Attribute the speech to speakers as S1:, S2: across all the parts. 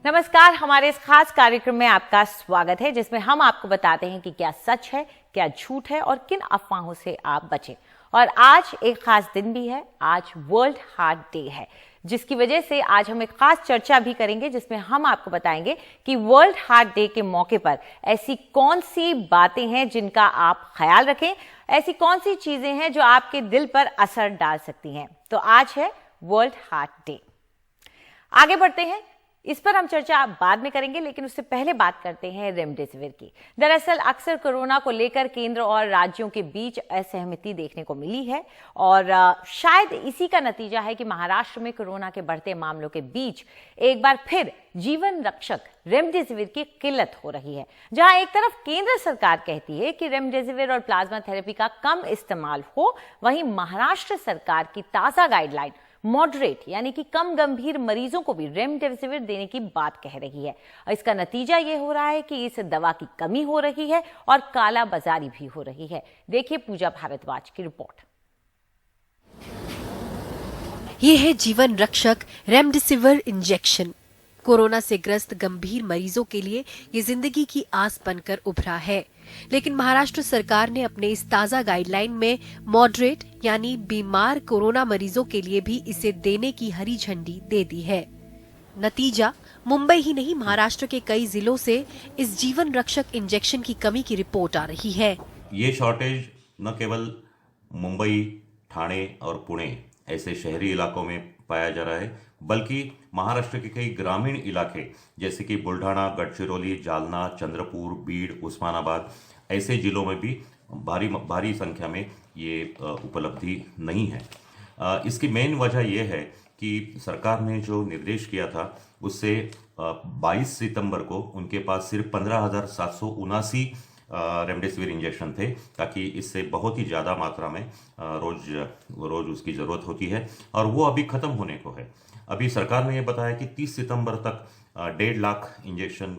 S1: नमस्कार, हमारे इस खास कार्यक्रम में आपका स्वागत है जिसमें हम आपको बताते हैं कि क्या सच है, क्या झूठ है और किन अफवाहों से आप बचें। और आज एक खास दिन भी है, आज वर्ल्ड हार्ट डे है, जिसकी वजह से आज हम एक खास चर्चा भी करेंगे जिसमें हम आपको बताएंगे कि वर्ल्ड हार्ट डे के मौके पर ऐसी कौन सी बातें हैं जिनका आप ख्याल रखें, ऐसी कौन सी चीजें हैं जो आपके दिल पर असर डाल सकती हैं। तो आज है वर्ल्ड हार्ट डे। आगे बढ़ते हैं, इस पर हम चर्चा बाद में करेंगे, लेकिन उससे पहले बात करते हैं रेमडेसिविर की। दरअसल अक्सर कोरोना को लेकर केंद्र और राज्यों के बीच असहमति देखने को मिली है और शायद इसी का नतीजा है कि महाराष्ट्र में कोरोना के बढ़ते मामलों के बीच एक बार फिर जीवन रक्षक रेमडेसिविर की किल्लत हो रही है। जहां एक तरफ केंद्र सरकार कहती है कि रेमडेसिविर और प्लाज्मा थेरेपी का कम इस्तेमाल हो, वहीं महाराष्ट्र सरकार की ताजा गाइडलाइन मॉडरेट यानी कि कम गंभीर मरीजों को भी रेमडेसिविर देने की बात कह रही है। इसका नतीजा ये हो रहा है कि इस दवा की कमी हो रही है और काला बाजारी भी हो रही है। देखिए पूजा भारद्वाज की रिपोर्ट।
S2: ये है जीवन रक्षक रेमडेसिविर इंजेक्शन। कोरोना से ग्रस्त गंभीर मरीजों के लिए ये जिंदगी की आस बनकर उभरा है, लेकिन महाराष्ट्र सरकार ने अपने इस ताजा गाइडलाइन में मॉडरेट यानी बीमार कोरोना मरीजों के लिए भी इसे देने की हरी झंडी दे दी है। नतीजा, मुंबई ही नहीं महाराष्ट्र के कई जिलों से इस जीवन रक्षक इंजेक्शन की कमी की रिपोर्ट आ रही है।
S3: ये शॉर्टेज न केवल मुंबई, ठाणे और पुणे ऐसे शहरी इलाकों में पाया जा रहा है, बल्कि महाराष्ट्र के कई ग्रामीण इलाके जैसे कि बुल्ढाना, गढ़चिरौली, जालना, चंद्रपुर, बीड़, उस्मानाबाद ऐसे जिलों में भी भारी संख्या में ये उपलब्धि नहीं है। इसकी मेन वजह यह है कि सरकार ने जो निर्देश किया था उससे 22 सितंबर को उनके पास सिर्फ 15,779 रेमडेसिविर इंजेक्शन थे, ताकि इससे बहुत ही ज़्यादा मात्रा में रोज उसकी ज़रूरत होती है और वो अभी ख़त्म होने को है। अभी सरकार ने ये बताया कि 30 सितंबर तक 1.5 लाख इंजेक्शन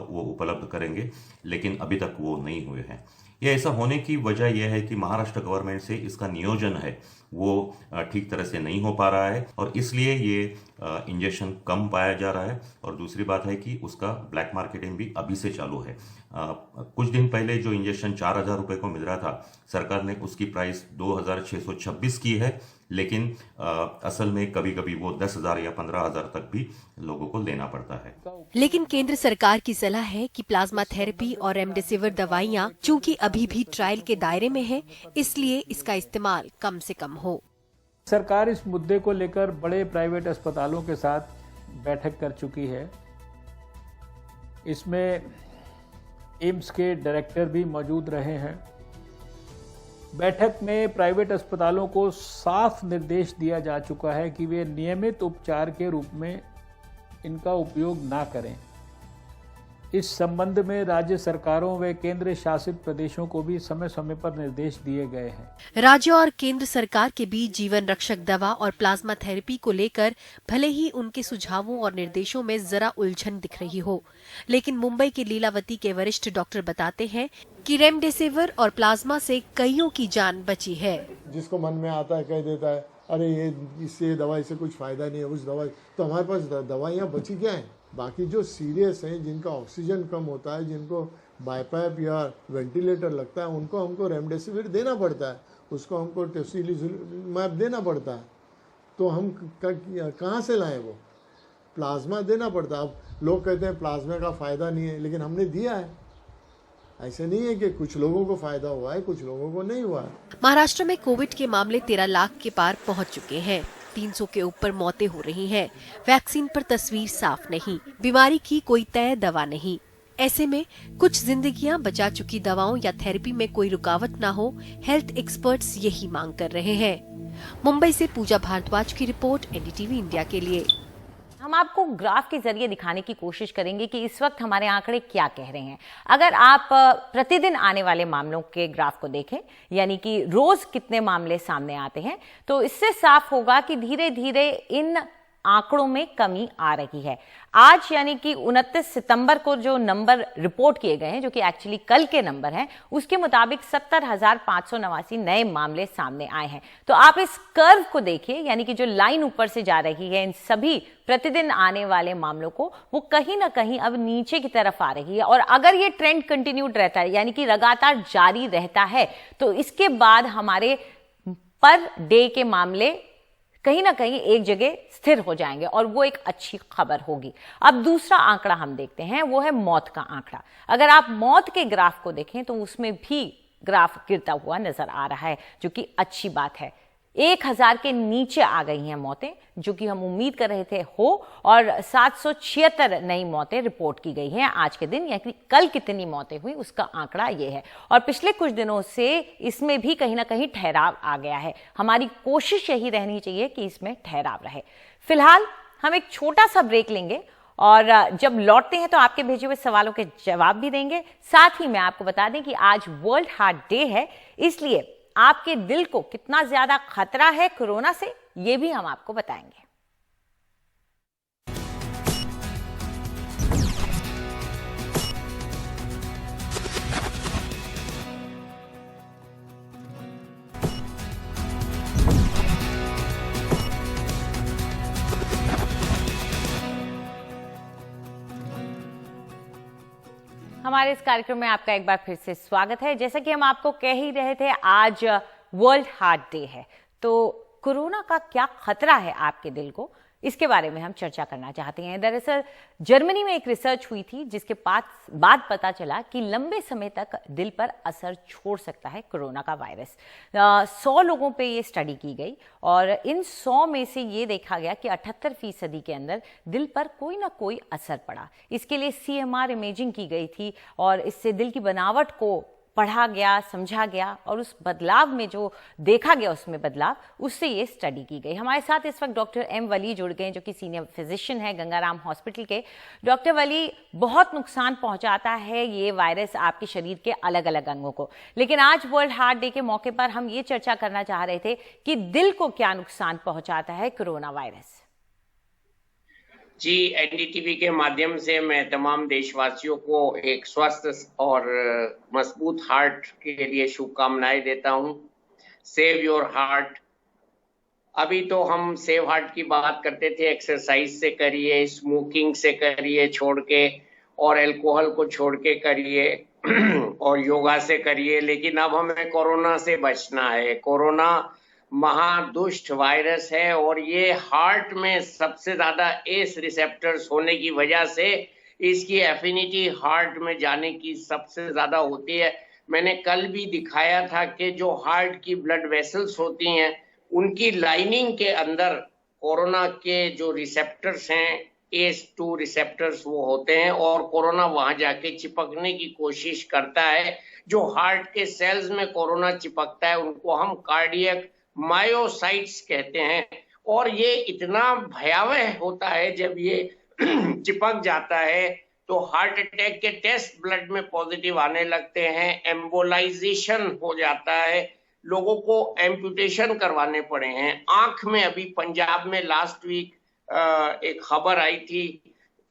S3: वो उपलब्ध करेंगे, लेकिन अभी तक वो नहीं हुए हैं। ये ऐसा होने की वजह यह है कि महाराष्ट्र गवर्नमेंट से इसका नियोजन है वो ठीक तरह से नहीं हो पा रहा है और इसलिए ये इंजेक्शन कम पाया जा रहा है। और दूसरी बात है कि उसका ब्लैक मार्केटिंग भी अभी से चालू है। कुछ दिन पहले जो इंजेक्शन 4,000 रुपये को मिल रहा था, सरकार ने उसकी प्राइस 2,626 की है, लेकिन असल में कभी कभी वो 10,000 या 15,000 तक भी लोगों को लेना पड़ता है।
S2: लेकिन केंद्र सरकार की सलाह है कि प्लाज्मा थेरेपी और रेमडेसिविर दवाइयां चूंकि अभी भी ट्रायल के दायरे में है, इसलिए इसका इस्तेमाल कम से कम हो।
S4: सरकार इस मुद्दे को लेकर बड़े प्राइवेट अस्पतालों के साथ बैठक कर चुकी है। इसमें एम्स के डायरेक्टर भी मौजूद रहे हैं। बैठक में प्राइवेट अस्पतालों को साफ निर्देश दिया जा चुका है कि वे नियमित उपचार के रूप में इनका उपयोग ना करें। इस संबंध में राज्य सरकारों व केंद्र शासित प्रदेशों को भी समय समय पर निर्देश दिए गए हैं।
S2: राज्य और केंद्र सरकार के बीच जीवन रक्षक दवा और प्लाज्मा थेरेपी को लेकर भले ही उनके सुझावों और निर्देशों में जरा उलझन दिख रही हो, लेकिन मुंबई के लीलावती के वरिष्ठ डॉक्टर बताते हैं कि रेमडेसिविर और प्लाज्मा से कईयों की जान बची है।
S5: जिसको मन में आता है कह देता है, अरे ये इससे दवाई से कुछ फायदा नहीं है, उस दवाई तो हमारे पास दवाइयाँ बची क्या है। बाकी जो सीरियस हैं, जिनका ऑक्सीजन कम होता है, जिनको बाईपैप या वेंटिलेटर लगता है, उनको हमको रेमडेसिविर देना पड़ता है, उसको हमको टोसिलिजुमैब देना पड़ता है। तो हम कहाँ से लाएं? वो प्लाज्मा देना पड़ता है। अब लोग कहते हैं प्लाज्मा का फ़ायदा नहीं है, लेकिन हमने दिया है। ऐसे नहीं है कि कुछ लोगों को फायदा हुआ है, कुछ लोगों को नहीं हुआ है।
S2: महाराष्ट्र में कोविड के मामले 13 लाख के पार पहुंच चुके हैं। 300 के ऊपर मौतें हो रही हैं। वैक्सीन पर तस्वीर साफ नहीं, बीमारी की कोई तय दवा नहीं। ऐसे में कुछ जिंदगियां बचा चुकी दवाओं या थेरेपी में कोई रुकावट ना हो, हेल्थ एक्सपर्ट्स यही मांग कर रहे हैं। मुंबई से पूजा भारद्वाज की रिपोर्ट, एनडीटीवी इंडिया के लिए।
S1: हम आपको ग्राफ के जरिए दिखाने की कोशिश करेंगे कि इस वक्त हमारे आंकड़े क्या कह रहे हैं। अगर आप प्रतिदिन आने वाले मामलों के ग्राफ को देखें, यानी कि रोज कितने मामले सामने आते हैं, तो इससे साफ होगा कि धीरे धीरे इन आंकड़ों में कमी आ रही है। आज यानी कि 29 सितंबर को जो नंबर रिपोर्ट किए गए हैं, जो कि एक्चुअली कल के नंबर हैं, उसके मुताबिक 70,589 नए मामले सामने आए हैं। तो आप इस कर्व को देखिए, यानी कि जो लाइन ऊपर से जा रही है इन सभी प्रतिदिन आने वाले मामलों को, वो कहीं ना कहीं अब नीचे की तरफ आ रही है। और अगर ये ट्रेंड कंटिन्यूड रहता है, यानी कि लगातार जारी रहता है, तो इसके बाद हमारे पर डे के मामले कहीं ना कहीं एक जगह स्थिर हो जाएंगे और वो एक अच्छी खबर होगी। अब दूसरा आंकड़ा हम देखते हैं, वो है मौत का आंकड़ा। अगर आप मौत के ग्राफ को देखें तो उसमें भी ग्राफ गिरता हुआ नजर आ रहा है, जो कि अच्छी बात है। 1000 के नीचे आ गई हैं मौतें, जो कि हम उम्मीद कर रहे थे हो, और 776 नई मौतें रिपोर्ट की गई हैं आज के दिन। यानी कल कितनी मौतें हुई उसका आंकड़ा ये है। और पिछले कुछ दिनों से इसमें भी कहीं ना कहीं ठहराव आ गया है। हमारी कोशिश यही रहनी चाहिए कि इसमें ठहराव रहे। फिलहाल हम एक छोटा सा ब्रेक लेंगे और जब लौटते हैं तो आपके भेजे हुए सवालों के जवाब भी देंगे। साथ ही मैं आपको बता दें कि आज वर्ल्ड हार्ट डे है, इसलिए आपके दिल को कितना ज्यादा खतरा है कोरोना से, यह भी हम आपको बताएंगे। हमारे इस कार्यक्रम में आपका एक बार फिर से स्वागत है। जैसा कि हम आपको कह ही रहे थे, आज वर्ल्ड हार्ट डे है, तो कोरोना का क्या खतरा है आपके दिल को, इसके बारे में हम चर्चा करना चाहते हैं। दरअसल जर्मनी में एक रिसर्च हुई थी जिसके बाद पता चला कि लंबे समय तक दिल पर असर छोड़ सकता है कोरोना का वायरस। 100 लोगों पे ये स्टडी की गई और इन 100 में से ये देखा गया कि 78% के अंदर दिल पर कोई ना कोई असर पड़ा। इसके लिए CMR इमेजिंग की गई थी और इससे दिल की बनावट को पढ़ा गया, समझा गया और उस बदलाव में जो देखा गया उसमें बदलाव, उससे ये स्टडी की गई। हमारे साथ इस वक्त डॉक्टर M वली जुड़ गए, जो कि सीनियर फिजिशियन है गंगाराम हॉस्पिटल के। डॉक्टर वली, बहुत नुकसान पहुंचाता है ये वायरस आपके शरीर के अलग अलग अंगों को, लेकिन आज वर्ल्ड हार्ट डे के मौके पर हम ये चर्चा करना चाह रहे थे कि दिल को क्या नुकसान पहुंचाता है कोरोना वायरस।
S6: जी, NDTV के माध्यम से मैं तमाम देशवासियों को एक स्वस्थ और मजबूत हार्ट के लिए शुभकामनाएं देता हूं। Save your heart. अभी तो हम सेव हार्ट की बात करते थे, एक्सरसाइज से करिए, स्मोकिंग से करिए छोड़ के, और अल्कोहल को छोड़ के करिए और योगा से करिए, लेकिन अब हमें कोरोना से बचना है। कोरोना महादुष्ट वायरस है और ये हार्ट में सबसे ज्यादा एस रिसेप्टर्स होने की वजह से इसकी एफिनिटी हार्ट में जाने की सबसे ज्यादा होती है। मैंने कल भी दिखाया था कि जो हार्ट की ब्लड वेसल्स होती हैं उनकी लाइनिंग के अंदर कोरोना के जो रिसेप्टर्स हैं, ACE2 रिसेप्टर्स वो होते हैं और कोरोना वहां जाके चिपकने की कोशिश करता है। जो हार्ट के सेल्स में कोरोना चिपकता है उनको हम कार्डियक मायोसाइट्स कहते हैं, और ये इतना भयावह होता है जब ये चिपक जाता है तो हार्ट अटैक के टेस्ट ब्लड में पॉजिटिव आने लगते हैं, एम्बोलाइजेशन हो जाता है, लोगों को एम्पुटेशन करवाने पड़े हैं। आंख में अभी पंजाब में लास्ट वीक एक खबर आई थी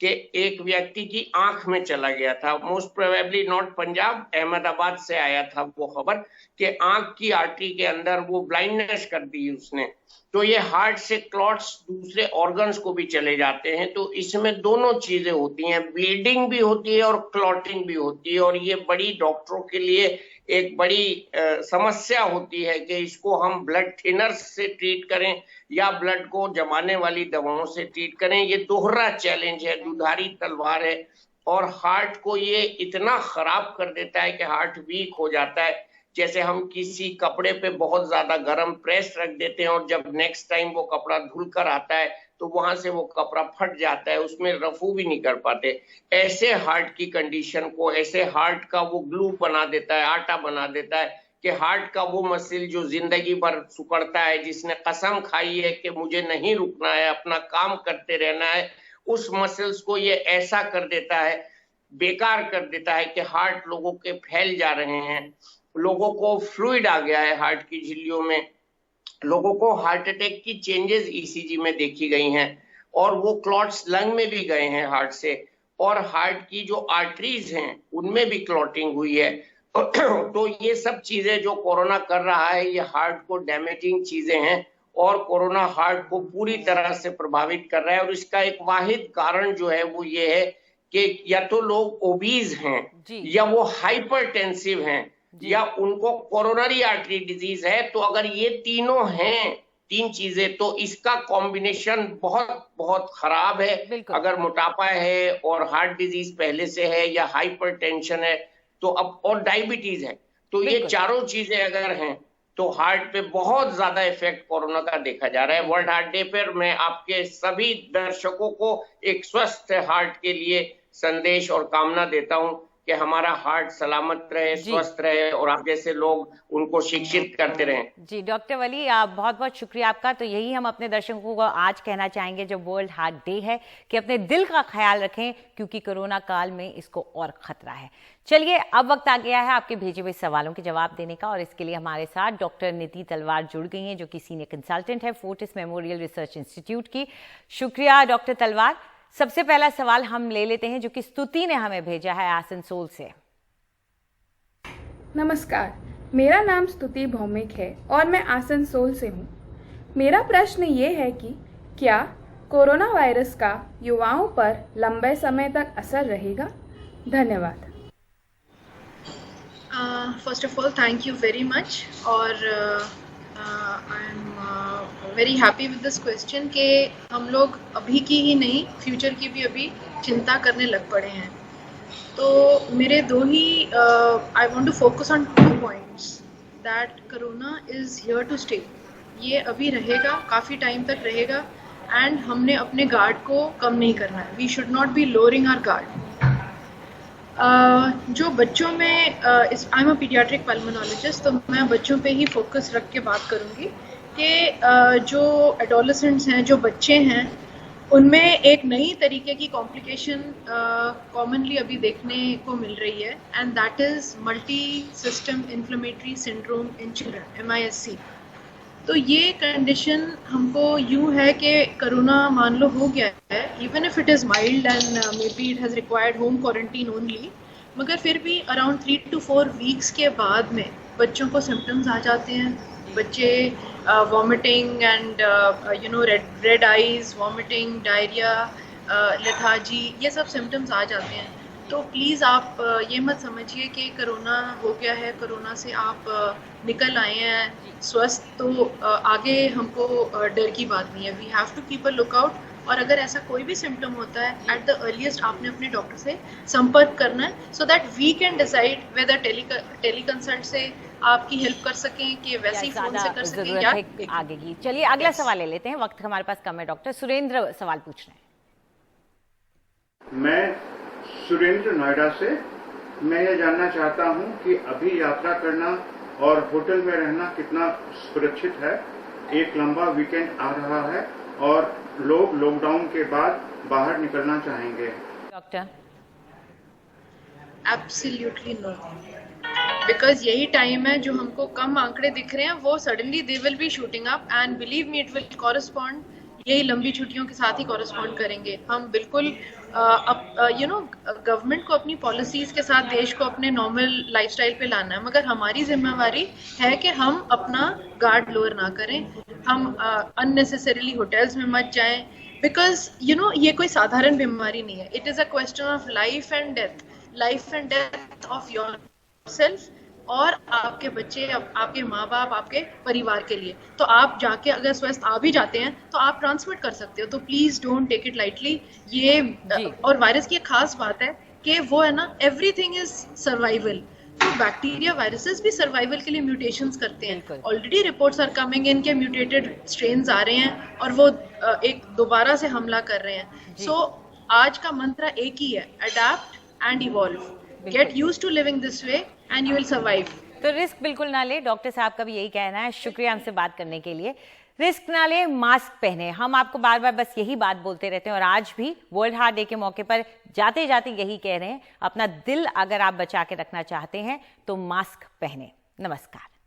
S6: कि एक व्यक्ति की आंख में चला गया था, most probably not Punjab, Ahmedabad से आया था वो खबर, कि आंख की आर्टरी के अंदर वो ब्लाइंडनेस कर दी उसने। तो ये हार्ट से क्लॉट्स दूसरे ऑर्गन्स को भी चले जाते हैं। तो इसमें दोनों चीजें होती हैं, ब्लीडिंग भी होती है और क्लॉटिंग भी होती है, और ये बड़ी डॉक्टरों के लिए एक बड़ी समस्या होती है कि इसको हम ब्लड थिनर्स से ट्रीट करें या ब्लड को जमाने वाली दवाओं से ट्रीट करें। ये दोहरा चैलेंज है, दुधारी तलवार है, और हार्ट को ये इतना खराब कर देता है कि हार्ट वीक हो जाता है। जैसे हम किसी कपड़े पे बहुत ज्यादा गर्म प्रेस रख देते हैं और जब नेक्स्ट टाइम वो कपड़ा धुल कर आता है तो वहां से वो कपड़ा फट जाता है, उसमें रफू भी नहीं कर पाते। ऐसे हार्ट की कंडीशन को, ऐसे हार्ट का वो ग्लू बना देता है, आटा बना देता है कि हार्ट का वो मसल जो जिंदगी भर सुकड़ता है, जिसने कसम खाई है कि मुझे नहीं रुकना है, अपना काम करते रहना है, उस मसल्स को ये ऐसा कर देता है, बेकार कर देता है कि हार्ट लोगों के फैल जा रहे हैं, लोगों को फ्लूइड आ गया है हार्ट की झिल्लियों में, लोगों को हार्ट अटैक की चेंजेस ECG में देखी गई हैं। और वो क्लॉट्स लंग में भी गए हैं हार्ट से, और हार्ट की जो आर्टरीज हैं उनमें भी क्लॉटिंग हुई है। तो ये सब चीजें जो कोरोना कर रहा है, ये हार्ट को डैमेजिंग चीजें हैं और कोरोना हार्ट को पूरी तरह से प्रभावित कर रहा है। और इसका एक वाहिद कारण जो है वो ये है कि या तो लोग ओबीज हैं, या वो हाइपरटेंसिव हैं, या उनको कोरोनरी आर्टरी डिजीज है। तो अगर ये तीनों हैं, तीन चीजें, तो इसका कॉम्बिनेशन बहुत बहुत खराब है। अगर मोटापा है और हार्ट डिजीज पहले से है, या हाइपरटेंशन है, तो अब और डायबिटीज है, तो ये चारों चीजें अगर हैं तो हार्ट पे बहुत ज्यादा इफेक्ट कोरोना का देखा जा रहा है। वर्ल्ड हार्ट डे पर मैं आपके सभी दर्शकों को एक स्वस्थ हार्ट के लिए संदेश और कामना देता हूं कि हमारा हार्ट सलामत रहे, स्वस्थ रहे, और आप जैसे लोग उनको शिक्षित करते रहें।
S1: जी डॉक्टर वली, आप बहुत बहुत शुक्रिया आपका। तो यही हम अपने दर्शकों को आज कहना चाहेंगे, जब वर्ल्ड हार्ट डे है, कि अपने दिल का ख्याल रखें, क्योंकि कोरोना काल में इसको और खतरा है। चलिए, अब वक्त आ गया है आपके भेजे हुए सवालों के जवाब देने का, और इसके लिए हमारे साथ डॉक्टर नीति तलवार जुड़ गई हैं, जो कि सीनियर कंसल्टेंट है फोर्टिस मेमोरियल रिसर्च इंस्टीट्यूट की। शुक्रिया डॉक्टर तलवार। सबसे पहला सवाल हम ले लेते हैं, जो कि स्तुति ने हमें भेजा है आसनसोल से।
S7: नमस्कार, मेरा नाम स्तुति भौमिक है और मैं आसनसोल से हूँ। मेरा प्रश्न ये है कि क्या कोरोना वायरस का युवाओं पर लंबे समय तक असर रहेगा? धन्यवाद।
S8: First of all thank you very much, और I am very happy with this question कि हम लोग अभी की ही नहीं, फ्यूचर की भी अभी चिंता करने लग पड़े हैं। तो मेरे दो ही I want to focus on 2 points, that corona is here to stay. ये अभी रहेगा, काफ़ी टाइम तक रहेगा, एंड हमने अपने गार्ड को कम नहीं करना है। We should not be lowering our guard. जो बच्चों में I am a paediatric pulmonologist, तो मैं बच्चों पे ही फोकस रख के बात करूँगी कि जो एडोलेसेंट्स हैं, जो बच्चे हैं, उनमें एक नई तरीके की कॉम्प्लिकेशन कॉमनली अभी देखने को मिल रही है, and that is multi system inflammatory syndrome in children, MISC। तो ये कंडीशन हमको यूँ है कि कोरोना मान लो हो गया है, even if it is mild and may be it has required home quarantine only, मगर फिर भी अराउंड 3 to 4 वीक्स के बाद में बच्चों को सिम्टम्स आ जाते हैं। बच्चे vomiting and red eyes, vomiting, diarrhoea, lethargy, ये सब सिम्टम्स आ जाते हैं। तो प्लीज़ आप ये मत समझिए कि कोरोना हो गया है, कोरोना से आप निकल आए हैं स्वस्थ, तो आगे हमको डर की बात नहीं है। We have to keep a look out, और अगर ऐसा कोई भी सिम्टम होता है, एट द अर्लीस्ट आपने अपने डॉक्टर से संपर्क करना है, so that we can decide whether teleconsult से आपकी हेल्प कर सकें कि वैसे ही फोन से कर सकें या
S1: आगे की। चलिए अगला सवाल ले लेते हैं, वक्त हमारे पास कम है। डॉक्टर सुरेंद्र सवाल पूछ रहे हैं।
S9: मैं सुरेंद्र नोएडा से, मैं ये जानना चाहता हूँ कि अभी यात्रा करना और होटल में रहना कितना सुरक्षित है। एक लंबा वीकेंड आ रहा है और लोग लॉकडाउन के बाद बाहर निकलना चाहेंगे।
S1: डॉक्टर
S8: एब्सोल्युटली नो, बिकॉज यही टाइम है जो हमको कम आंकड़े दिख रहे हैं, वो suddenly they will be shooting up, and believe me it will correspond, यही लंबी छुट्टियों के साथ ही कॉरेस्पॉन्ड करेंगे। हम बिल्कुल गवर्नमेंट को अपनी पॉलिसीज के साथ देश को अपने नॉर्मल लाइफस्टाइल पे लाना है, मगर हमारी जिम्मेवारी है कि हम अपना गार्ड लोअर ना करें, हम अननेसेसरीली होटल्स में मत जाएं, बिकॉज ये कोई साधारण बीमारी नहीं है। It is a question of life and death of your self और आपके बच्चे, आपके माँ बाप, आपके परिवार के लिए। तो आप जाके अगर स्वस्थ आ भी जाते हैं तो आप ट्रांसमिट कर सकते हो, तो please don't take it lightly. ये और वायरस की एक खास बात है कि वो है ना, एवरीथिंग इज सर्वाइवल। तो बैक्टीरिया, वायरसेस भी सर्वाइवल के लिए म्यूटेशंस करते हैं। Already reports are coming in के म्यूटेटेड स्ट्रेन्स आ रहे हैं और वो एक दोबारा से हमला कर रहे हैं। सो आज का मंत्र एक ही है, adapt and evolve, get used to living this way and you will survive.
S1: तो रिस्क बिल्कुल ना ले, डॉक्टर साहब का भी यही कहना है। शुक्रिया हमसे बात करने के लिए। रिस्क ना ले, मास्क पहने। हम आपको बार बार बस यही बात बोलते रहते हैं और आज भी वर्ल्ड हार्ट डे के मौके पर जाते जाते यही कह रहे हैं, अपना दिल अगर आप बचा के रखना चाहते हैं तो मास्क पहने। नमस्कार।